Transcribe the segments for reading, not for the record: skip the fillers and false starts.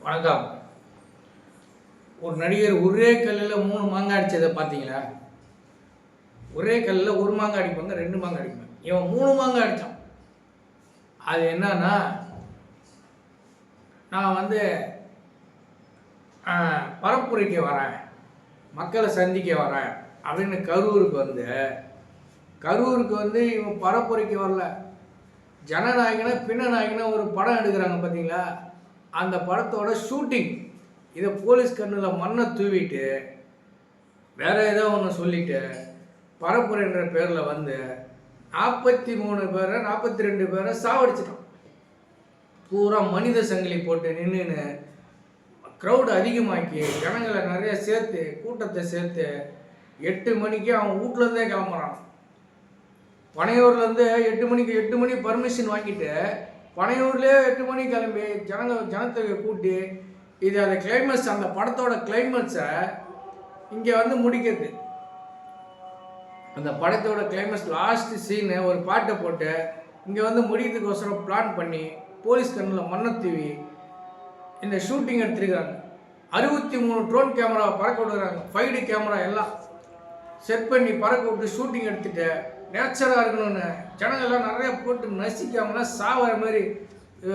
வணக்கம். ஒரு நடிகர் ஒரே கல்லில் 3 மாங்காய் அடித்ததை பார்த்தீங்களா? ஒரே கல்லில் 1 மாங்காய் அடிப்பாங்க, 2 மாங்காய் அடிப்பாங்க. இவன் 3 மாங்காய் அடித்தான். அது என்னன்னா, நான் வந்து பரப்புரைக்கு வரேன், மக்களை சந்திக்க வரேன் அப்படின்னு கரூருக்கு வந்து இவன் பரப்புரைக்கு வரல. ஜனநாயகனை பின்னநாயகனை ஒரு படம் எடுக்கிறாங்க பார்த்தீங்களா? அந்த படத்தோட ஷூட்டிங். இதை போலீஸ் கண்ணில் மண்ணை தூவிட்டு வேற ஏதோ ஒன்று சொல்லிட்டு பரப்புரைன்ற பேரில் வந்து 43 பேரை 42 பேரை சாவடிச்சிட்டான். பூரா மனித சங்கிலி போட்டு நின்றுன்னு க்ரௌடு அதிகமாக்கி ஜனங்களை நிறைய சேர்த்து கூட்டத்தை சேர்த்து 8 மணிக்கு அவன் வீட்டிலேருந்தே கிளம்புறான். பனையூர்லேருந்து 8 மணி பர்மிஷன் வாங்கிட்டு பனையூர்லேயே 8 மணி கிளம்பி ஜனத்தை கூட்டி இது அந்த கிளைமேக்ஸ், அந்த படத்தோட கிளைமேக்ஸை இங்கே வந்து முடிக்கிறது. அந்த படத்தோட கிளைமேக்ஸ் லாஸ்ட் சீனு ஒரு பாட்டை போட்டு இங்கே வந்து முடிக்கிறதுக்கோசரம் பிளான் பண்ணி போலீஸ் கண்ணில் மண்ணை தூவி இந்த ஷூட்டிங் எடுத்துருக்காங்க. 63 ட்ரோன் கேமராவை பறக்க விடுறாங்க, 5D கேமரா எல்லாம் செட் பண்ணி பறக்க விட்டு ஷூட்டிங் எடுத்துகிட்டு நேச்சராக இருக்கணும்னு ஜனங்கள்லாம் நிறைய போட்டு நசிக்காமலாம் சாவற மாதிரி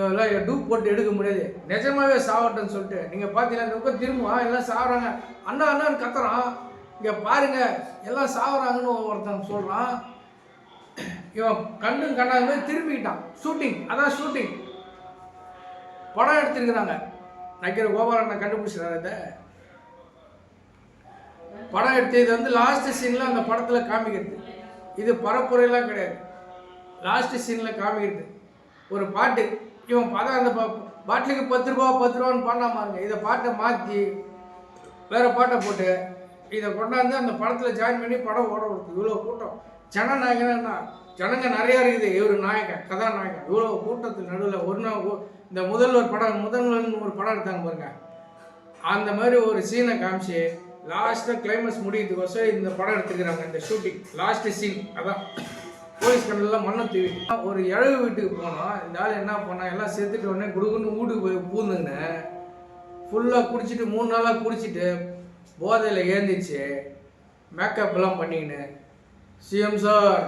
எல்லாம் டூப் போட்டு எடுக்க முடியாது. நிஜமாவே சாவட்டன்னு சொல்லிட்டு நீங்கள் பார்த்தீங்கன்னா இந்த பக்கம் திரும்புவான், எல்லாம் சாவறாங்க, அண்ணான்னு கத்துறான், இங்கே பாருங்க எல்லாம் சாவறாங்கன்னு ஒருத்தன் சொல்கிறான். இவன் கண்ணாத மாதிரி திரும்பிக்கிட்டான். ஷூட்டிங், அதான் ஷூட்டிங் படம் எடுத்துருக்குறாங்க. நக்கிற கோபாலண்ணன் கண்டுபிடிச்சிடாரு. இதை படம் எடுத்து இது வந்து லாஸ்ட் சீனில் அந்த படத்தில் காமிக்கிறது. இது பரப்புரையெல்லாம் கிடையாது, லாஸ்ட் சீனில் காமிக்கிறது. ஒரு பாட்டு இவன் பார்த்தா அந்த பாட்டிலுக்கு 10 ரூபான்னு பாடாமாருங்க. இதை பாட்டை மாற்றி வேறு பாட்டை போட்டு இதை கொண்டாந்து அந்த படத்தில் ஜாயின் பண்ணி படம் ஓட விடுது. இவ்வளோ கூட்டம். ஜனநாயகன்னா ஜனங்க நிறையா இருக்குது. இவர் நாயகன், கதாநாயகன். இவ்வளோ கூட்டத்தில் நடுவில் ஒரு நாள் இந்த முதல்வன் ஒரு படம் எடுத்தாங்க பாருங்க, அந்த மாதிரி ஒரு சீனை காமிச்சு லாஸ்ட்டாக கிளைமேக்ஸ் முடியறதுக்கோசம் இந்த படம் எடுத்துக்கிறாங்க. இந்த ஷூட்டிங் லாஸ்ட் சீன் அதான் போலீஸ் கண்ணில் மண்ணை தூவி ஒரு இழவு வீட்டுக்கு போனோம். இந்த ஆள் என்ன பண்ணால் எல்லாம் செத்துட்டு உடனே குடுக்குன்னு வீட்டுக்கு போய் பூந்துங்க ஃபுல்லாக குடிச்சிட்டு 3 நாளாக குடிச்சிட்டு போதையில் ஏந்திச்சு மேக்கப்லாம் பண்ணிக்கின்னு, சிஎம் சார்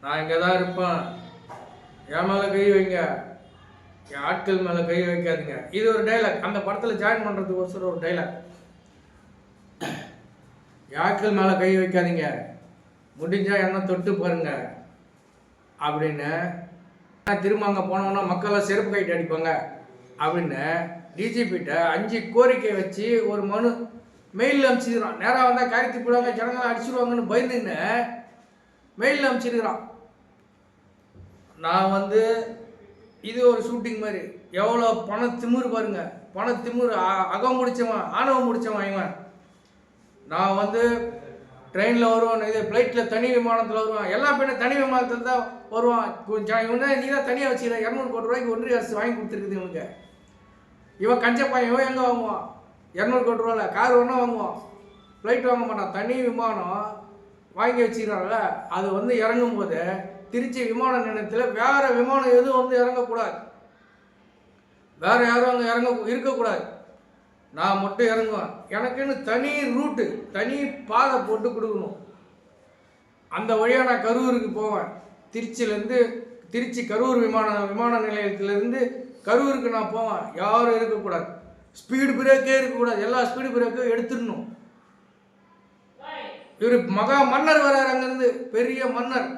நான் இங்கே தான் இருப்பேன், என் மேலே கை வைங்க, என் ஆட்கள் மேலே கை வைக்காதீங்க. இது ஒரு டைலாக். அந்த படத்தில் ஜாயின் பண்ணுறதுக்கோசரம் ஒரு டைலாக். ஆட்கள் மேலே கை வைக்காதீங்க, முடிஞ்சால் என்ன தொட்டு பாருங்க அப்படின்னு. திரும்ப அங்கே போனோம்னா மக்கள்லாம் செருப்பு கைட்டு அடிப்பாங்க அப்படின்னு டிஜிபிட்ட 5 கோரிக்கை வச்சு ஒரு மனு மெயிலில் அனுப்பிச்சிருக்கிறான். நேராக வந்தால் காரியத்து போடுவாங்க, ஜனங்களாம் அடிச்சிடுவாங்கன்னு பயந்துன்னு மெயிலில் அனுப்பிச்சிருக்கிறான். நான் வந்து இது ஒரு ஷூட்டிங் மாதிரி. எவ்வளோ திமிரு பாருங்க, திமிரு, அகம் முடிச்சவன், ஆணவம் முடிச்சவன் இவன். நான் வந்து ட்ரெயினில் வருவான், இது ஃப்ளைட்டில் தனி விமானத்தில் வருவான், எல்லா பேரும் தனி விமானத்தில் தான் வருவான். இவன் நீ தான் தனியாக வச்சுக்கிற 200 கோடி ரூபாய்க்கு ஒன்றிய அரசு வாங்கி கொடுத்துருக்குது இவனுக்கு. இவன் கஞ்சப்பான். இவன் எங்கே வாங்குவான்? 200 கோடி ரூபாயில் கார் ஒன்றா வாங்குவான், ஃப்ளைட் வாங்க மாட்டான். தனி விமானம் வாங்கி வச்சுக்கிறான்ல, அது வந்து இறங்கும் போது திருச்சி விமான நிலையத்தில் வேறு விமானம் எதுவும் வந்து இறங்கக்கூடாது, வேறு யாரும் அங்கே இருக்கக்கூடாது. நான் மட்டும் இறங்குவேன். எனக்குன்னு தனி ரூட்டு, தனி பாதை போட்டு கொடுக்கணும். அந்த வழியாக நான் கரூருக்கு போவேன். திருச்சி கரூர் விமான நிலையத்திலேருந்து கரூருக்கு நான் போவேன். யாரும் இருக்கக்கூடாது, ஸ்பீடு பிரேக்கே இருக்கக்கூடாது, எல்லா ஸ்பீடு பிரேக்கும் எடுத்துடணும். இவர் மகா மன்னர் வர்றார், அங்கேருந்து பெரிய மன்னர்.